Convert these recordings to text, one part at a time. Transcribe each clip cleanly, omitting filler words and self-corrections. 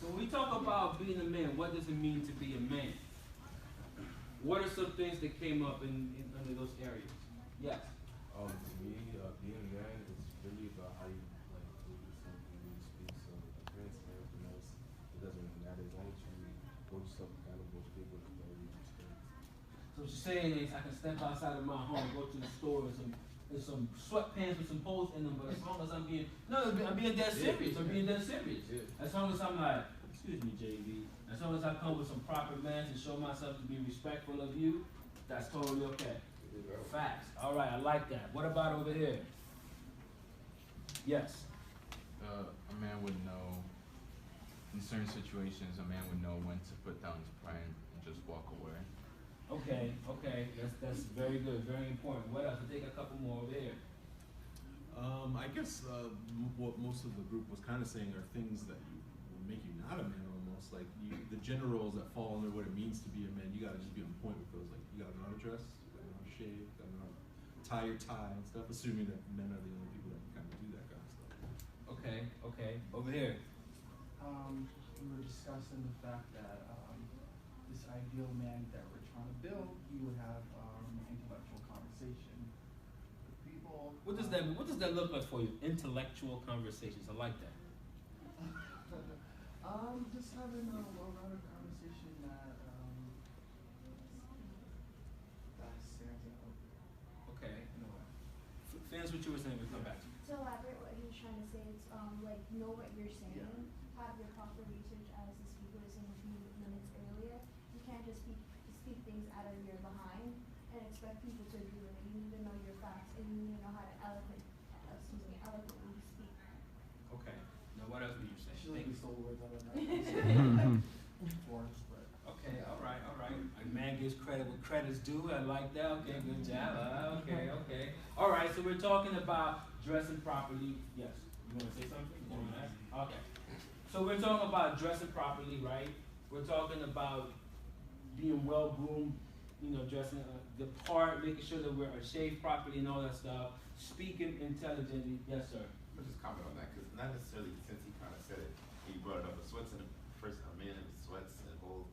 when we talk about being a man, what does it mean to be a man? What are some things that came up in under those areas? Yes. To me, being a man is really about how you like do yourself and really speak. So appearance and everything else, it doesn't really matter as long as you hold yourself accountable to people that you respect. So what you're saying is I can step outside of my home, go to the store with some sweatpants with some holes in them, but as long as I'm being dead serious. I'm being dead serious. Yeah. As long as I'm like, excuse me, JV. As long as I come with some proper manners and show myself to be respectful of you, that's totally okay. Facts. All right, I like that. What about over here? Yes. A man would know, in certain situations, a man would know when to put down his pride and just walk away. Okay. That's very good, very important. What else? We'll take a couple more over here. I guess what most of the group was kind of saying are things that will make you not a man almost. Like the generals that fall under what it means to be a man, you got to just be on point with those. Like you got to know how to dress, you got to know how to shave, you got to know how to tie your tie and stuff, assuming that men are the only people that can kind of do that kind of stuff. Okay. Over here. We were discussing the fact that this ideal man that we're trying to build, he would have intellectual conversation with people. What does that look like for you? Intellectual conversations. I like that. Just having a well-rounded conversation that stands out. Okay. Finish what you were saying. We'll come back to you. To elaborate what he was trying to say, it's like know what you're saying, have your proper research, as the speaker was saying a few minutes earlier. You can't just speak things out of your behind and expect people to agree with it. You need to know your facts and you need to know how to eloquently speak. Okay. Now what else were you saying? She like stole words out of that. Okay, all right. A man gives credit what credit's due. I like that. Okay, good job. Okay. All right, so we're talking about dressing properly. Yes. You want to say something? You want to ask? Okay. So we're talking about dressing properly, right? We're talking about being well groomed, dressing the part, making sure that we're shaved properly and all that stuff. Speaking intelligently. Yes, sir. I'll just comment on that because not necessarily since he kind of said it, he brought it up. The sweats and a man in the sweats and whole,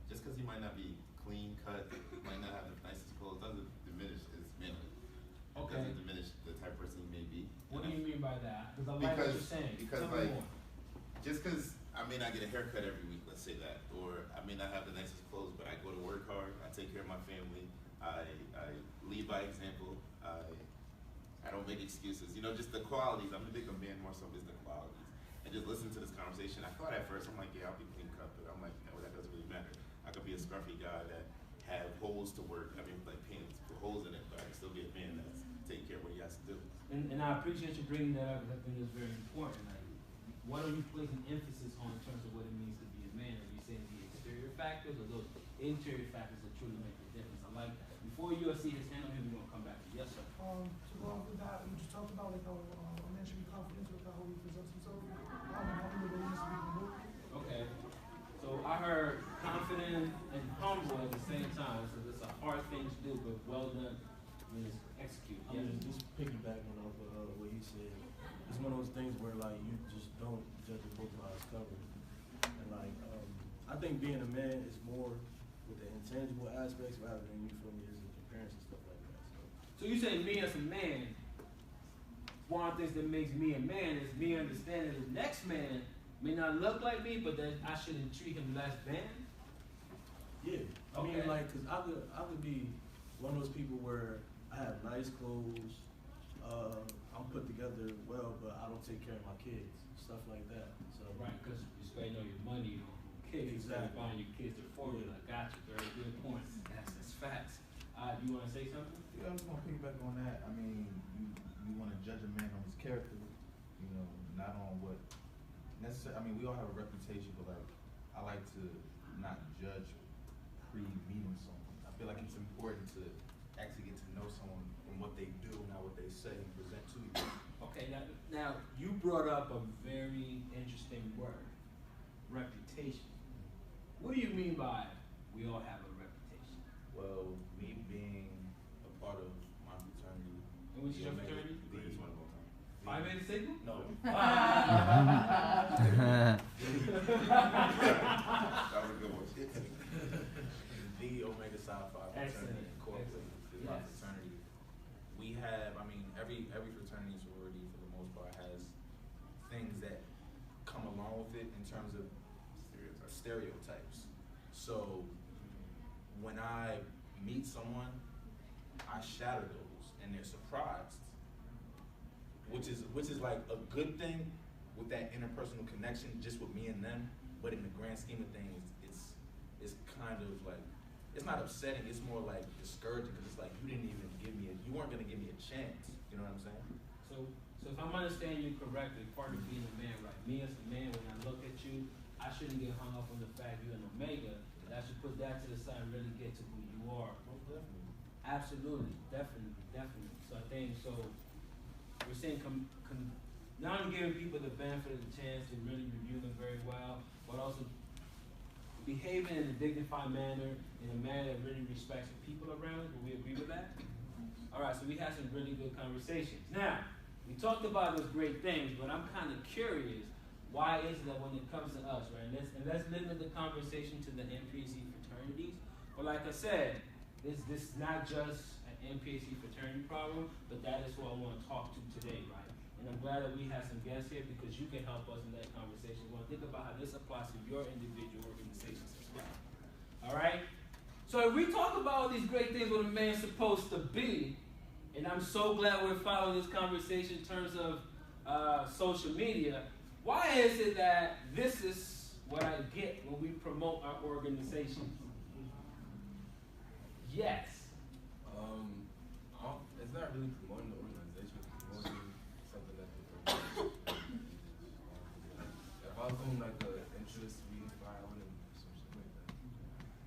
just because he might not be clean cut, might not have the nicest clothes, doesn't diminish his manhood. Okay. It doesn't diminish the type of person he may be. What do you mean by that? Because I like what you're saying. Because Tell me more. just because I may not get a haircut every week, let's say that, or I may not have the nicest clothes, but I go to work hard, I take care of my family, I lead by example, I don't make excuses. Just the qualities. I'm a big man more so is the qualities. And just listen to this conversation. I thought at first, I'm like, yeah, I'll be clean cut, but I'm like, no, that doesn't really matter. I could be a scruffy guy that have holes to work. Like pants with holes in it, but I can still be a man that's taking care of what he has to do. And I appreciate you bringing that up because I think it's very important. Like, what are you placing emphasis on in terms of what it means to be a man? Are you saying the exterior factors or those interior factors that truly make the difference? I like that. Before you see his hand on him, we're going to come back to you. Yes, sir. To go off with that, we just talked about like how a man should be confident with how he presents himself. Okay. So I heard confident and humble at the same time. So it's a hard thing to do, but well done. Execute. I mean, just piggybacking off of what he said. It's one of those things where like you just don't judge a book by its cover. And like I think being a man is more with the intangible aspects rather than his appearance and stuff like that. So you say me as a man, one of the things that makes me a man is me understanding the next man may not look like me, but that I shouldn't treat him less than? Yeah. I mean, like, because I could be one of those people where I have nice clothes, I'm put together well, but I don't take care of my kids, stuff like that. So right, because you spend all your money on kids, exactly. Buying your kids their formula. Got you. Very good point. That's facts. You want to say something? Yeah, I was going to piggyback on that. I mean, you want to judge a man on his character, not on what necessarily. I mean, we all have a reputation, but like, I like to not judge pre-meeting someone. I feel like it's important to actually get to know someone and what they do, not what they say and present to you. Okay, now you brought up a very interesting word, reputation. What do you mean by we all have a reputation? Well, me being a part of my fraternity. And which is your fraternity? Please, one more time. 5A? Omega Sigma? No. That was a good one. The Omega Psi Phi Excellent. fraternity incorporated is my Yes. fraternity. We have, I mean, every fraternity and sorority for the most part has things that come along with it in terms of stereotypes. So when I meet someone, I shatter those, and they're surprised, which is like a good thing with that interpersonal connection, just with me and them. But in the grand scheme of things, it's kind of like, it's not upsetting. It's more like discouraging, because it's like you weren't gonna give me a chance. You know what I'm saying? So if I'm understanding you correctly, part of being a man, right? Me as a man, when I look at you, I shouldn't get hung up on the fact you're an Omega. I should put that to the side and really get to who you are. Most definitely. Absolutely, definitely. So I think we're saying not only giving people the benefit of the chance to really review them very well, but also behaving in a dignified manner, in a manner that really respects the people around us. Will we agree with that? All right, so we had some really good conversations. Now, we talked about those great things, but I'm kind of curious, why is it that when it comes to us, right, and let's limit the conversation to the NPHC fraternities, but like I said, this is not just an NPHC fraternity problem, but that is what I want to talk to today, right? And I'm glad that we have some guests here, because you can help us in that conversation. We want to think about how this applies to your individual organizations as well. All right? So if we talk about all these great things what a man's supposed to be, and I'm so glad we're following this conversation in terms of social media, why is it that this is what I get when we promote our organization? Yes. It's not really promoting the organization, it's promoting something that the organization if I was doing like an interest reading file, I wouldn't do something like that.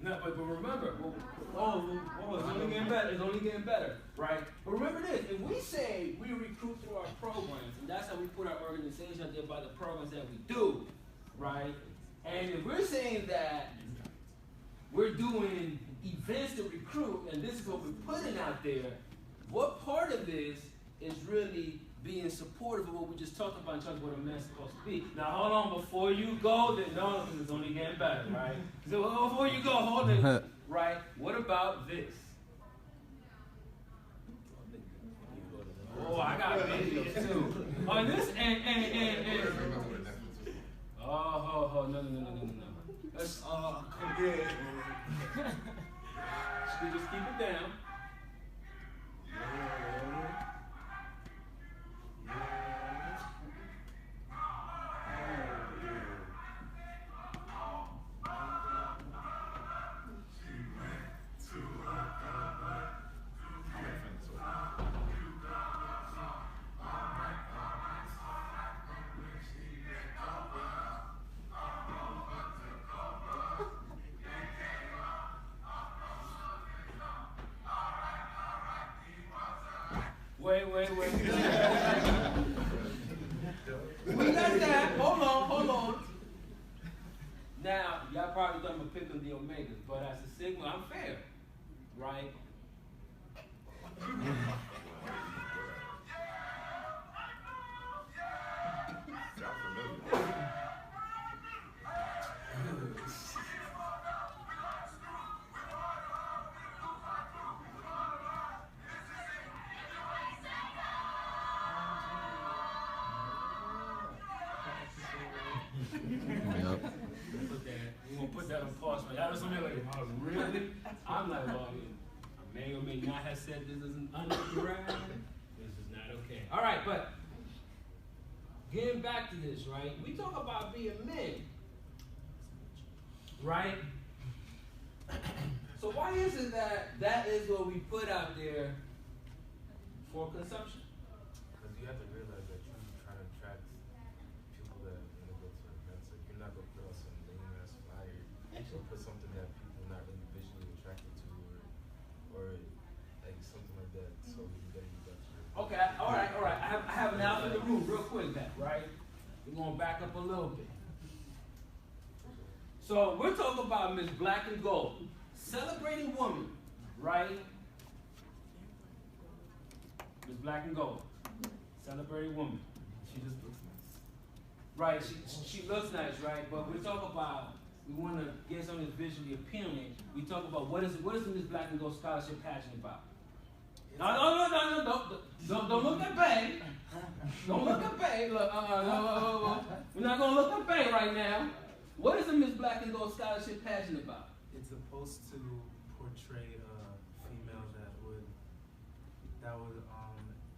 No, but remember, it's only getting better. It's only getting better, right? But remember this: if we say we recruit through our programs, and that's how we put our organization out there by the programs that we do, right? And if we're saying that we're doing events to recruit, and this is what we're putting out there, what part of this is really being supportive of what we just talked about in terms of what a man's supposed to be? Now, hold on, before you go, no, because it's only getting better, right? So before you go, hold it, right? What about this? Oh, I got videos too. On this, and oh, no. Let's, okay. Just keep it down. Wait. We got that. Hold on. Now, y'all probably thought I'm gonna pick on the Omegas, but as a Sigma, I'm fair, right? We're gonna put that on pause, right? That was something like, oh, really? I'm like, well, I may or may not have said this isn't undergrad. This is not okay. All right, but getting back to this, right? We talk about being men, right? So why is it that is what we put out there for consumption? Because you have to realize that you're trying to attract people that want to go to events. Like, you're not going to put out some lame ass flyer or put something that people are not really visually attracted to, or like something like that. So you got to use that. Okay, all right. I have an out in the room real quick back, right? We're going to back up a little bit. So we're talking about Miss Black and Gold, celebrating woman, right? Miss Black and Gold, celebrating woman. She just looks nice. Right, she looks nice, right? But we talk about, we want to get something that's visually appealing. We talk about what is the Miss Black and Gold Scholarship passionate about? No, don't look at Bay. Don't look at Bay. Look, we're not gonna look at Bay right now. What is the Miss Black and Gold Scholarship passionate about? It's supposed to portray a female that would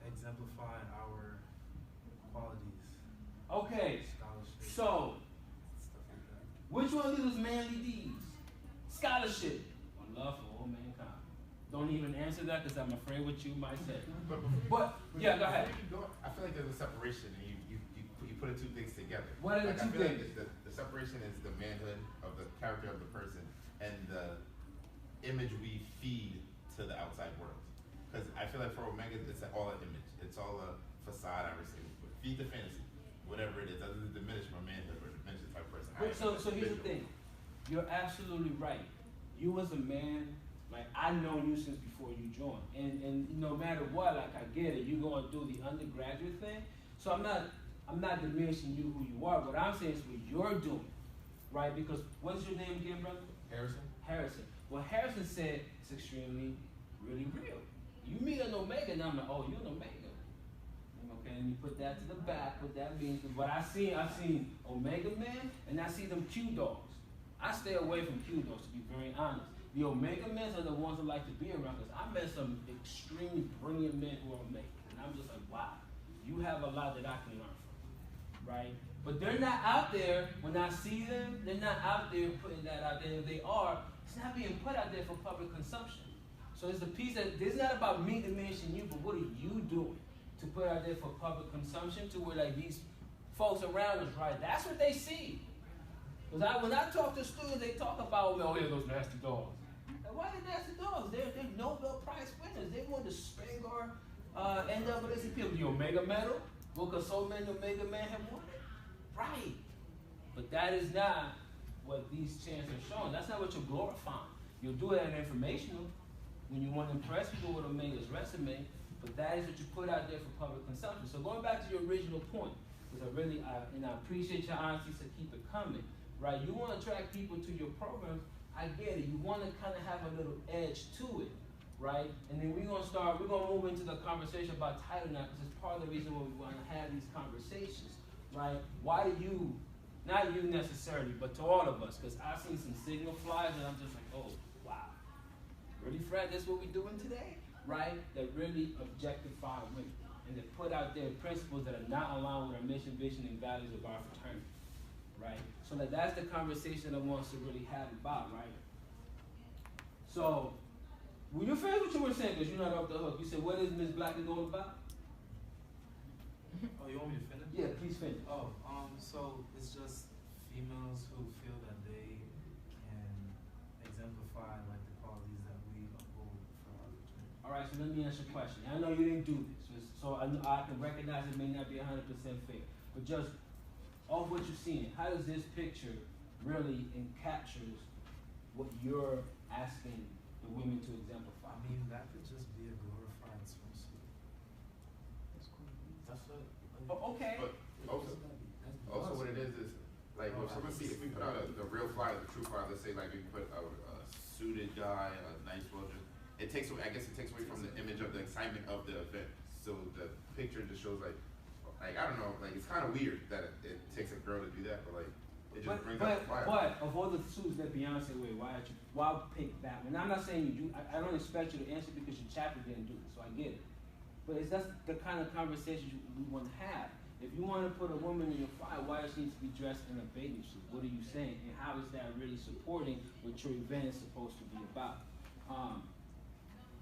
exemplify our qualities. Okay, Scholarship. so Stuff like that. which one of these is manly deeds? Scholarship or love for all mankind? Don't even answer that because I'm afraid what you might say. But yeah, go ahead. I feel like there's a separation, and you put the two things together. What are the like, two I feel things? like the separation is the manhood of the character of the person and the image we feed to the outside world. Because I feel like for Omega, it's all an image. It's all a facade, I would say. But feed the fantasy, whatever it is. That doesn't diminish my manhood or diminish the type of person I am. So here's the thing. You're absolutely right. You as a man, like I know you since before you joined. And no matter what, like I get it, you're gonna do the undergraduate thing. So I'm not diminishing you who you are. What I'm saying is what you're doing. Right? Because what's your name again, brother? Harrison? Harrison. Well, Harrison said it's extremely, really real. You meet an Omega, and I'm like, oh, you're an Omega. Okay, and you put that to the back, what that means. But I've seen Omega men, and I see them Q dogs. I stay away from Q dogs, to be very honest. The Omega men are the ones I like to be around, because I met some extremely brilliant men who are Omega. And I'm just like, wow, you have a lot that I can learn from, right? But they're not out there, when I see them, they're not out there putting that out there. If they are, it's not being put out there for public consumption. So it's the piece that, it's not about me diminishing you, but what are you doing to put out there for public consumption to where like these folks around us, right? That's what they see. Because when I talk to students, they talk about, oh yeah, those nasty dogs. Like, why are they nasty dogs? They're Nobel Prize winners. They won the Spengler NAACP, the Omega Medal, because so many Omega men have won it. Right. But that is not what these chants are showing. That's not what you're glorifying. You'll do it at informational. When you want to impress people with Omega's resume, but that is what you put out there for public consumption. So going back to your original point, because I appreciate your honesty, so keep it coming, right? You want to attract people to your programs, I get it. You want to kind of have a little edge to it, right? And then we're going to move into the conversation about title now, because it's part of the reason why we want to have these conversations, right? Why do you, not you necessarily, but to all of us, because I've seen some signal flyers and I'm just like, oh, wow. Really, Fred, that's what we're doing today, right? That really objectify women and that put out there principles that are not aligned with our mission, vision, and values of our fraternity, right? So that's the conversation I want us to really have about, right? So, were you fans what you were saying? Because you're not off the hook. You said, what is Miss Black and Gold about? Oh, you want me to finish? Yeah, please finish. Oh, so it's just females who feel that they can exemplify like the qualities that we uphold for our fraternity. All right, so let me ask you a question. I know you didn't do this, so I can recognize it may not be 100% fair, but just off what you're seeing, how does this picture really captures what you're asking the women to exemplify? I mean, that could just be a glorified swimsuit. That's cool. That's it. Oh, okay. But also what it is like if we put out the real flyer, the true flyer, let's say like we put a suited guy, a nice well-dressed, it takes away from the image of the excitement of the event. So the picture just shows like I don't know, like it's kind of weird that it takes a girl to do that, but like it just brings out the fire. But of all the suits that Beyonce wear, why pick that one? I'm not saying you do. I don't expect you to answer because your chapter didn't do it, so I get it. But that's the kind of conversation we want to have. If you want to put a woman in your fire, why does she need to be dressed in a bathing suit? What are you saying? And how is that really supporting what your event is supposed to be about?